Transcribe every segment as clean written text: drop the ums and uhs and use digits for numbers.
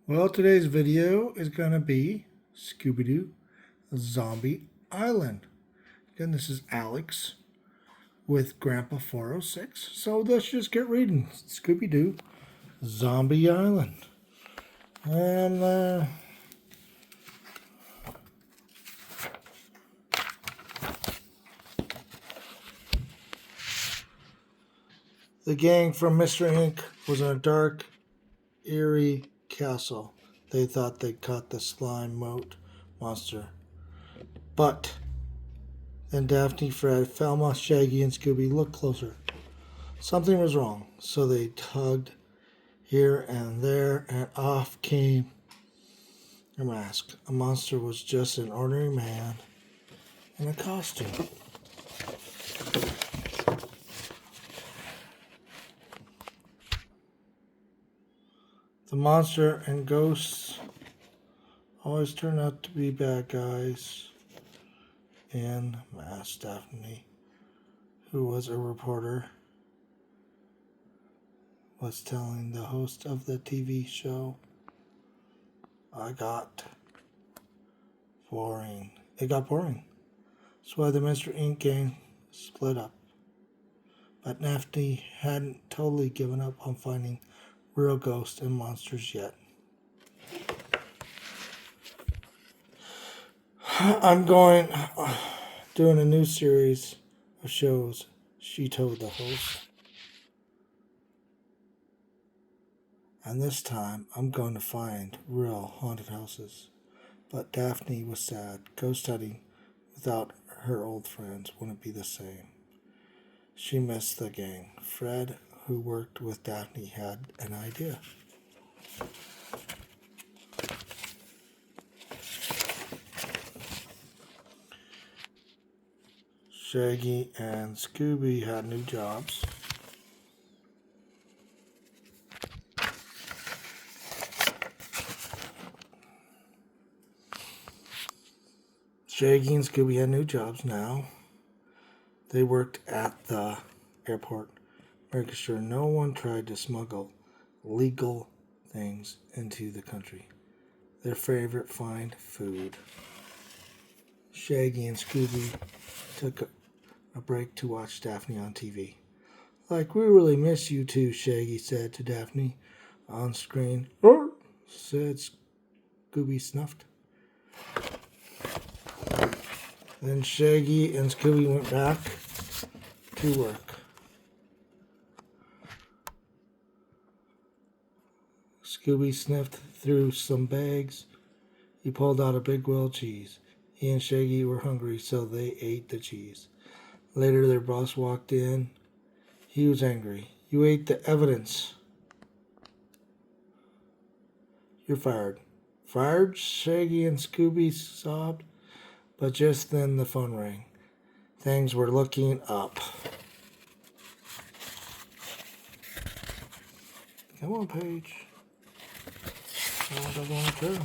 Well, today's video is going to be Scooby-Doo Zombie Island. Again, this is Alex with Grandpa 406. So let's just get reading. Scooby-Doo Zombie Island. And the gang from Mr. Inc. was in a dark, eerie castle. They thought they caught the slime moat monster. But then Daphne, Fred, Velma, Shaggy, and Scooby looked closer. Something was wrong, so they tugged here and there, and off came a mask. A monster was just an ordinary man in a costume. The monster and ghosts always turn out to be bad guys. And Masked Daphne, who was a reporter, was telling the host of the TV show, It got boring. That's why the Mr. Inc. gang split up. But Daphne hadn't totally given up on finding real ghosts and monsters yet. I'm doing a new series of shows, she told the host. And this time, I'm going to find real haunted houses. But Daphne was sad. Ghost hunting without her old friends wouldn't be the same. She missed the gang. Fred, who worked with Daphne, had an idea. Shaggy and Scooby had new jobs. Shaggy and Scooby had new jobs now. They worked at the airport, making sure no one tried to smuggle legal things into the country. Their favorite find, food. Shaggy and Scooby took a break to watch Daphne on TV. Like, we really miss you two, Shaggy said to Daphne on screen. Said Scooby snuffed. Then Shaggy and Scooby went back to work. Scooby sniffed through some bags. He pulled out a big grilled cheese. He and Shaggy were hungry, so they ate the cheese. Later, their boss walked in. He was angry. You ate the evidence. You're fired. Fired? Shaggy and Scooby sobbed. But just then the phone rang. Things were looking up. Come on, Paige. What I want to do.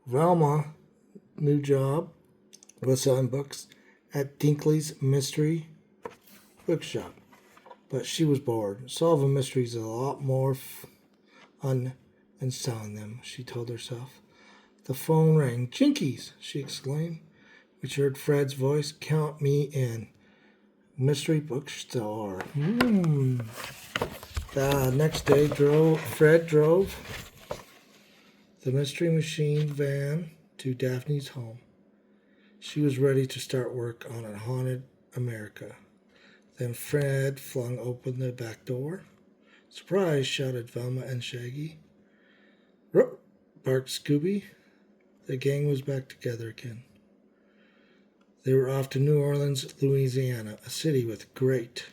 Velma, new job, was selling books at Dinkley's Mystery Bookshop. But she was bored. Solving mysteries is a lot more fun than selling them, she told herself. The phone rang. Jinkies, she exclaimed. We heard Fred's voice. Count me in. Mystery bookstore. The next day, Fred drove the Mystery Machine van to Daphne's home. She was ready to start work on a haunted America. Then Fred flung open the back door. Surprise, shouted Velma and Shaggy. Rup, barked Scooby. The gang was back together again. They were off to New Orleans, Louisiana, a city with great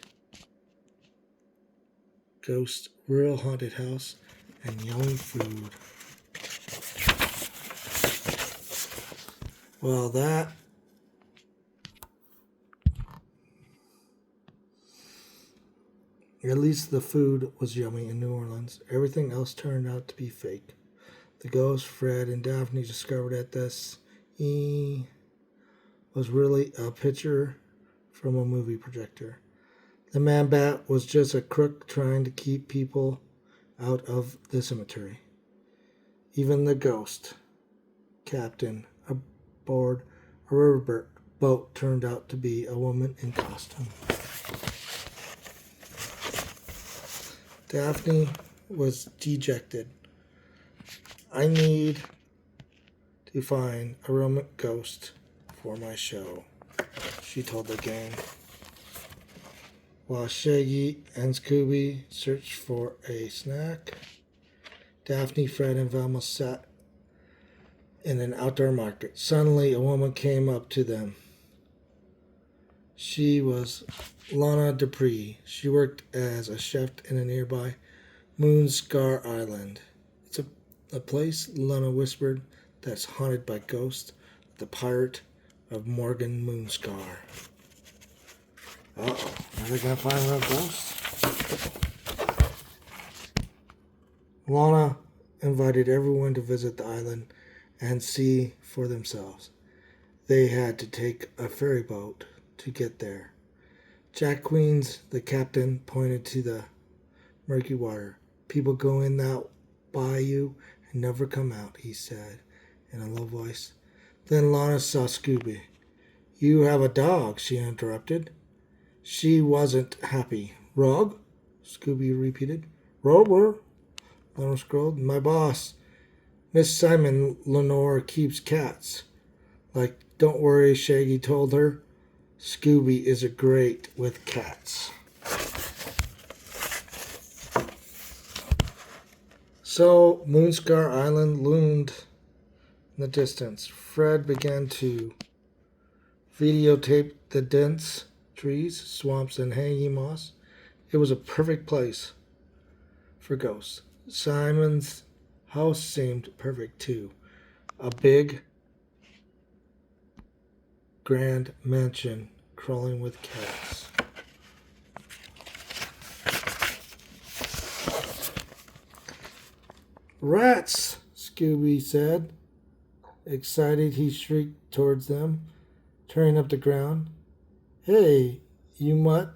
ghosts, real haunted house, and yummy food. Well, at least the food was yummy in New Orleans. Everything else turned out to be fake. The ghost Fred and Daphne discovered at this was really a picture from a movie projector. The man-bat was just a crook trying to keep people out of the cemetery. Even the ghost captain aboard a riverboat turned out to be a woman in costume. Daphne was dejected. I need to find a Roman ghost for my show, she told the gang. While Shaggy and Scooby searched for a snack, Daphne, Fred, and Velma sat in an outdoor market. Suddenly, a woman came up to them. She was Lana Dupree. She worked as a chef in a nearby Moonscar Island. It's a place, Lana whispered, that's haunted by ghosts, the pirate of Morgan Moonscar. Uh-oh, are they going to find real ghosts? Lana invited everyone to visit the island and see for themselves. They had to take a ferry boat to get there. Jack Queens, the captain, pointed to the murky water. People go in that bayou and never come out, he said in a low voice. Then Lana saw Scooby. You have a dog, she interrupted. She wasn't happy. Rug? Scooby repeated. Rover? Lana scrolled. My boss, Miss Simon Lenore, keeps cats. Like, don't worry, Shaggy told her. Scooby is great with cats. So, Moonscar Island loomed in the distance. Fred began to videotape the dense trees, swamps, and hanging moss. It was a perfect place for ghosts. Simon's house seemed perfect too. A big, grand mansion crawling with cats. Rats, Scooby said. Excited, he shrieked towards them, tearing up the ground. Hey, you mutt!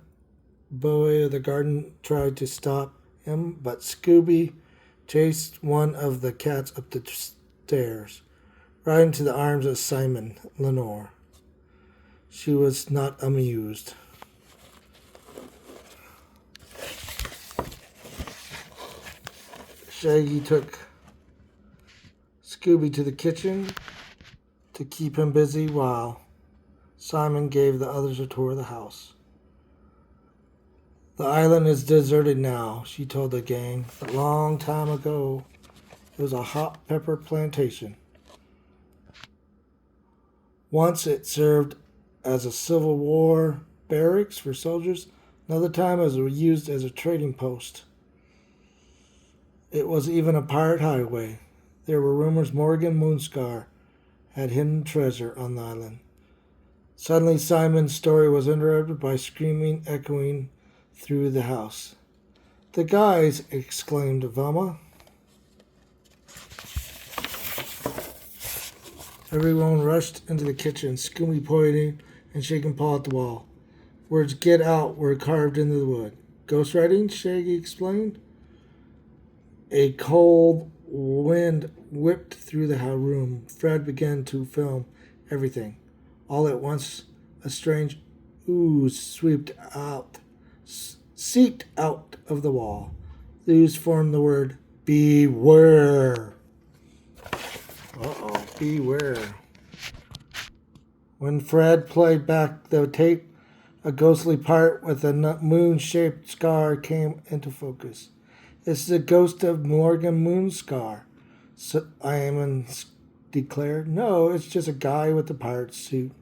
Boy of the garden tried to stop him, but Scooby chased one of the cats up the stairs, right into the arms of Simon Lenore. She was not amused. Shaggy took Scooby to the kitchen to keep him busy while Simon gave the others a tour of the house. The island is deserted now, she told the gang. A long time ago, it was a hot pepper plantation. Once it served as a Civil War barracks for soldiers. Another time it was used as a trading post. It was even a pirate highway. There were rumors Morgan Moonscar had hidden treasure on the island. Suddenly, Simon's story was interrupted by screaming echoing through the house. The guys! Exclaimed Velma. Everyone rushed into the kitchen, Scooby pointing and shaking paw at the wall. Words "get out" were carved into the wood. Ghostwriting, Shaggy explained. A cold wind whipped through the room. Fred began to film everything. All at once, a strange ooze seeped out of the wall. The ooze formed the word beware. Uh-oh, beware. When Fred played back the tape, a ghostly part with a moon-shaped scar came into focus. It's the ghost of Morgan Moonscar, Simon declared. No, it's just a guy with a pirate suit.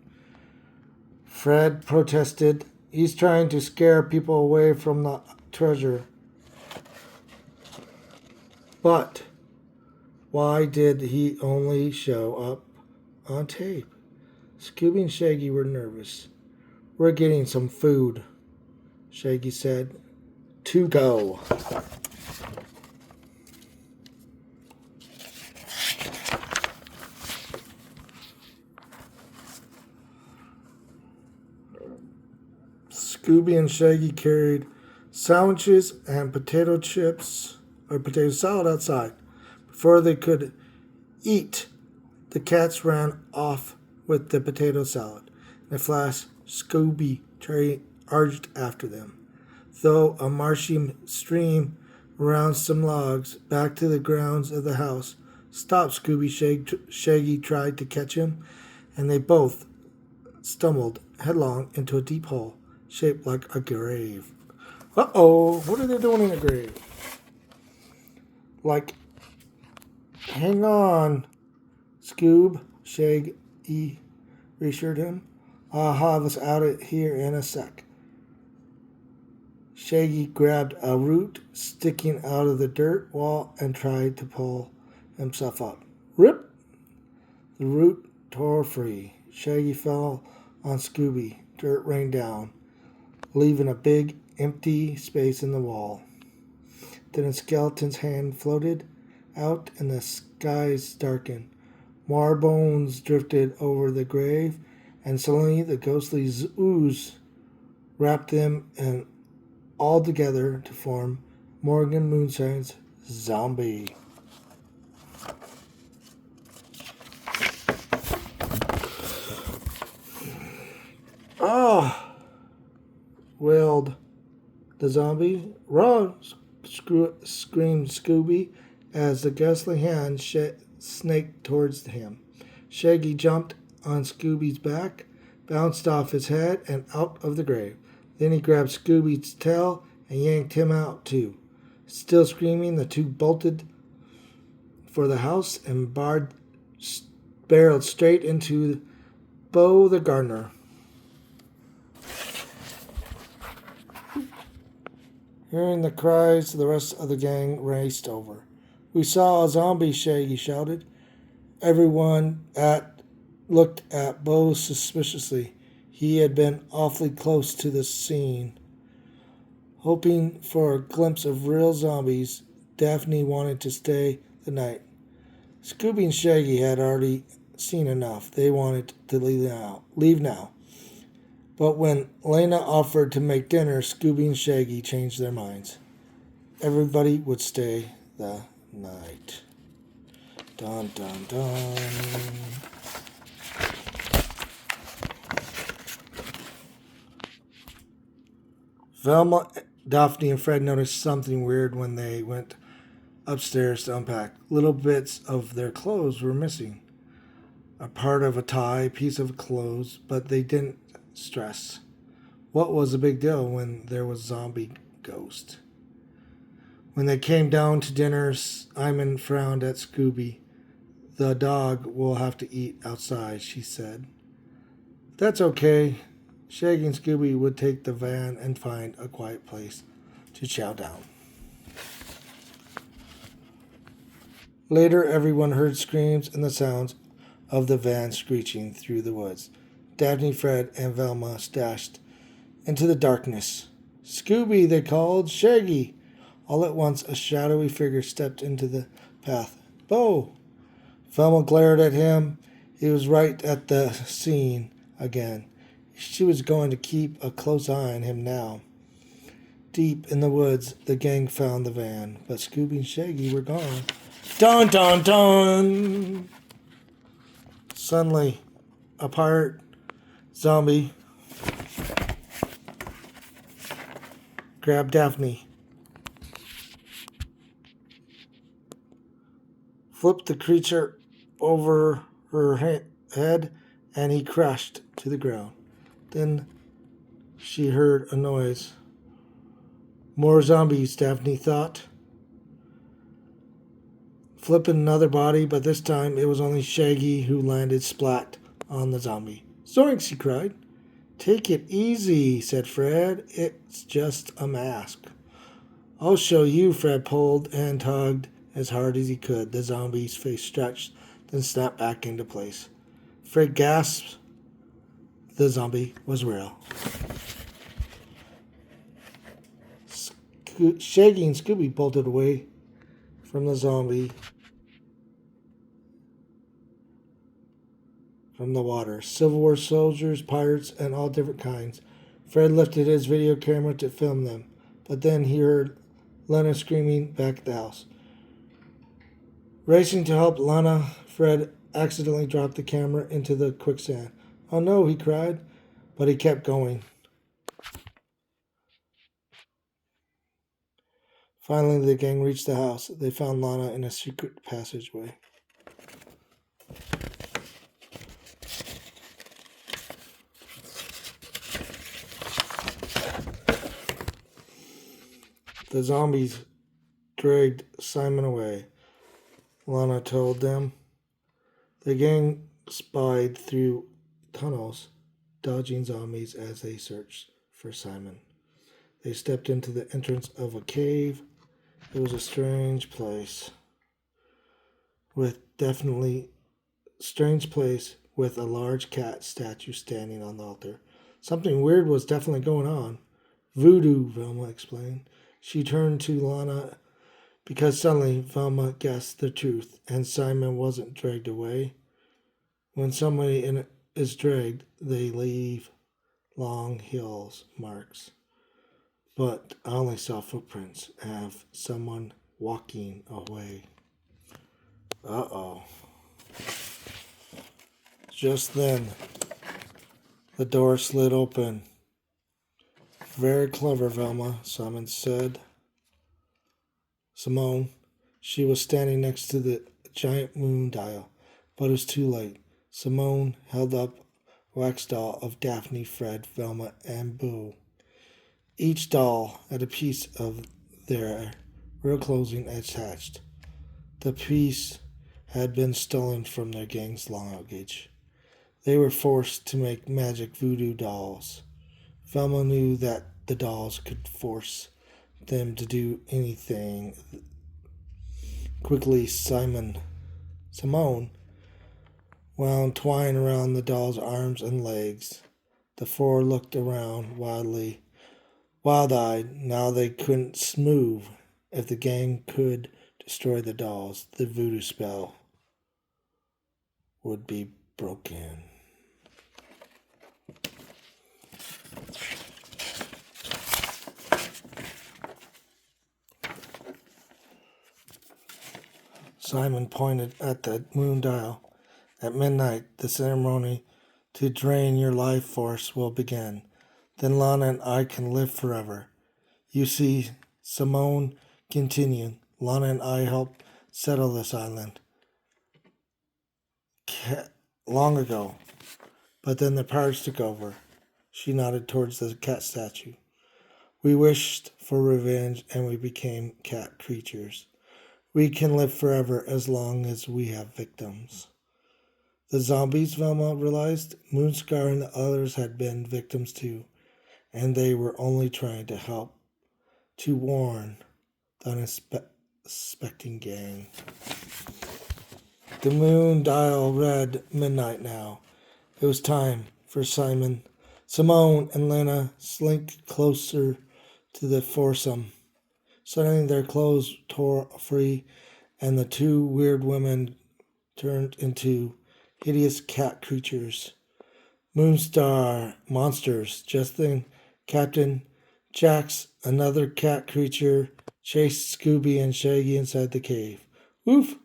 Fred protested. He's trying to scare people away from the treasure. But why did he only show up on tape? Scooby and Shaggy were nervous. We're getting some food, Shaggy said. To go. Scooby and Shaggy carried sandwiches and potato chips or potato salad outside. Before they could eat, the cats ran off with the potato salad. In a flash, Scooby charged after them. Though a marshy stream around some logs back to the grounds of the house, stopped Scooby. Shaggy tried to catch him, and they both stumbled headlong into a deep hole shaped like a grave. Uh-oh, what are they doing in a grave? Like, hang on, Scoob, Shaggy reassured him. I'll have us out of here in a sec. Shaggy grabbed a root sticking out of the dirt wall and tried to pull himself up. Rip! The root tore free. Shaggy fell on Scooby. Dirt rained down, leaving a big, empty space in the wall. Then a skeleton's hand floated out and the skies darkened. More bones drifted over the grave, and suddenly the ghostly ooze wrapped them and all together to form Morgan Moonshine's zombie. Ah! Wailed the zombie. Run! Screamed Scooby as the ghostly hand snaked towards him. Shaggy jumped on Scooby's back, bounced off his head, and out of the grave. Then he grabbed Scooby's tail and yanked him out too. Still screaming, the two bolted for the house and barreled straight into Bo the gardener. Hearing the cries, the rest of the gang raced over. We saw a zombie, Shaggy shouted. Everyone looked at Bo suspiciously. He had been awfully close to the scene. Hoping for a glimpse of real zombies, Daphne wanted to stay the night. Scooby and Shaggy had already seen enough. They wanted to leave now. But when Lena offered to make dinner, Scooby and Shaggy changed their minds. Everybody would stay the night. Dun, dun, dun. Velma, Daphne, and Fred noticed something weird when they went upstairs to unpack. Little bits of their clothes were missing. A part of a tie, piece of clothes, but they didn't stress. What was the big deal when there was zombie ghost? When they came down to dinner, Simon frowned at Scooby. The dog will have to eat outside, she said. That's okay. Shaggy and Scooby would take the van and find a quiet place to chow down. Later, everyone heard screams and the sounds of the van screeching through the woods. Daphne, Fred, and Velma dashed into the darkness. Scooby, they called. Shaggy. All at once, a shadowy figure stepped into the path. Bo! Velma glared at him. He was right at the scene again. She was going to keep a close eye on him now. Deep in the woods, the gang found the van, but Scooby and Shaggy were gone. Dun, dun, dun! Suddenly, a pirate zombie grabbed Daphne, flipped the creature over her head, and he crashed to the ground. Then she heard a noise. More zombies, Daphne thought. Flipping another body, but this time it was only Shaggy who landed splat on the zombie. Zoinks, he cried. Take it easy, said Fred. It's just a mask. I'll show you, Fred pulled and tugged as hard as he could. The zombie's face stretched, then snapped back into place. Fred gasped. The zombie was real. Shaggy and Scooby bolted away from the zombie from the water. Civil War soldiers, pirates, and all different kinds Fred lifted his video camera to film them, but then he heard Lena screaming back at the house. Racing to help Lana, Fred accidentally dropped the camera into the quicksand. "Oh no," he cried, but he kept going. Finally, the gang reached the house. They found Lana in a secret passageway. The zombies dragged Simon away, Lana told them. The gang spied through tunnels, dodging zombies as they searched for Simon. They stepped into the entrance of a cave. It was a strange place with a large cat statue standing on the altar. Something weird was definitely going on. Voodoo, Velma explained. She turned to Lana because suddenly Velma guessed the truth and Simon wasn't dragged away. When somebody is dragged, they leave long hills marks. But I only saw footprints of someone walking away. Uh-oh. Just then, the door slid open. "Very clever, Velma," Simon said. Simone, she was standing next to the giant moon dial, but it was too late. Simone held up a wax doll of Daphne, Fred, Velma, and Boo. Each doll had a piece of their real clothing attached. The piece had been stolen from their gang's luggage. They were forced to make magic voodoo dolls. Velma knew that the dolls could force them to do anything. Quickly, Simone wound twine around the doll's arms and legs. The four looked around wild-eyed. Now they couldn't move. If the gang could destroy the dolls, the voodoo spell would be broken. Simon pointed at the moon dial. "At midnight, the ceremony to drain your life force will begin. Then Lana and I can live forever." "You see," Simone continued, "Lana and I helped settle this island long ago. But then the pirates took over." She nodded towards the cat statue. "We wished for revenge and we became cat creatures. We can live forever as long as we have victims." The zombies, Velma realized, Moonscar and the others had been victims too, and they were only trying to help, to warn the unsuspecting gang. The moon dial read midnight now. It was time for Simone and Lena slink closer to the foursome. Suddenly their clothes tore free, and the two weird women turned into hideous cat creatures. Moonstar monsters. Just then, Captain Jax, another cat creature, chased Scooby and Shaggy inside the cave. "Woof!"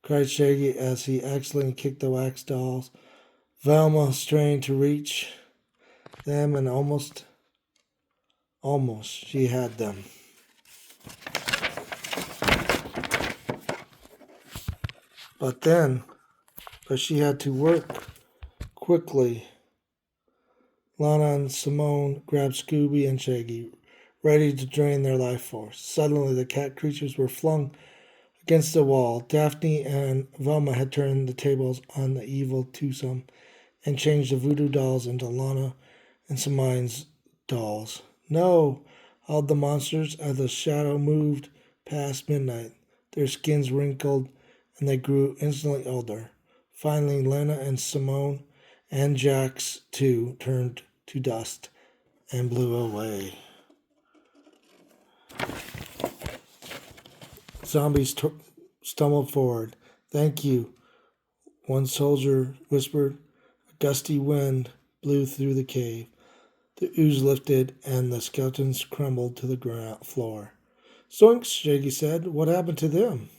cried Shaggy as he accidentally kicked the wax dolls. Velma strained to reach them and almost she had them. But she had to work quickly. Lana and Simone grabbed Scooby and Shaggy, ready to drain their life force. Suddenly, the cat creatures were flung against the wall. Daphne and Velma had turned the tables on the evil twosome and changed the voodoo dolls into Lana and Simone's dolls. "No!" howled the monsters as the shadow moved past midnight. Their skins wrinkled and they grew instantly older. Finally, Lena and Simone and Jax, too, turned to dust and blew away. Zombies stumbled forward. "Thank you," one soldier whispered. A gusty wind blew through the cave. The ooze lifted, and the skeletons crumbled to the floor. Zoinks, Shaggy said. What happened to them?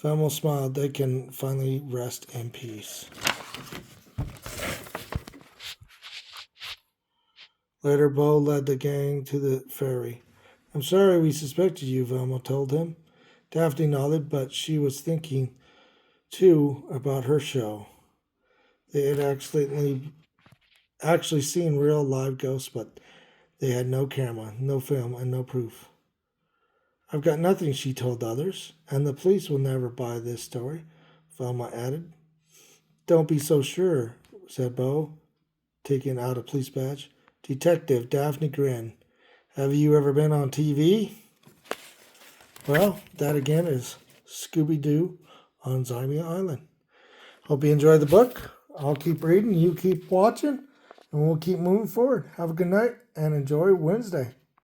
Velma smiled. They can finally rest in peace. Later, Bo led the gang to the ferry. I'm sorry we suspected you, Velma told him. Daphne nodded, but she was thinking, too, about her show. They had actually seen real live ghosts, but they had no camera, no film, and no proof. I've got nothing, she told others, and the police will never buy this story, Velma added. Don't be so sure, said Bo, taking out a police badge. Detective Daphne grinned. Have you ever been on TV? Well, that again is Scooby-Doo on Zombie Island. Hope you enjoyed the book. I'll keep reading, you keep watching, and we'll keep moving forward. Have a good night and enjoy Wednesday.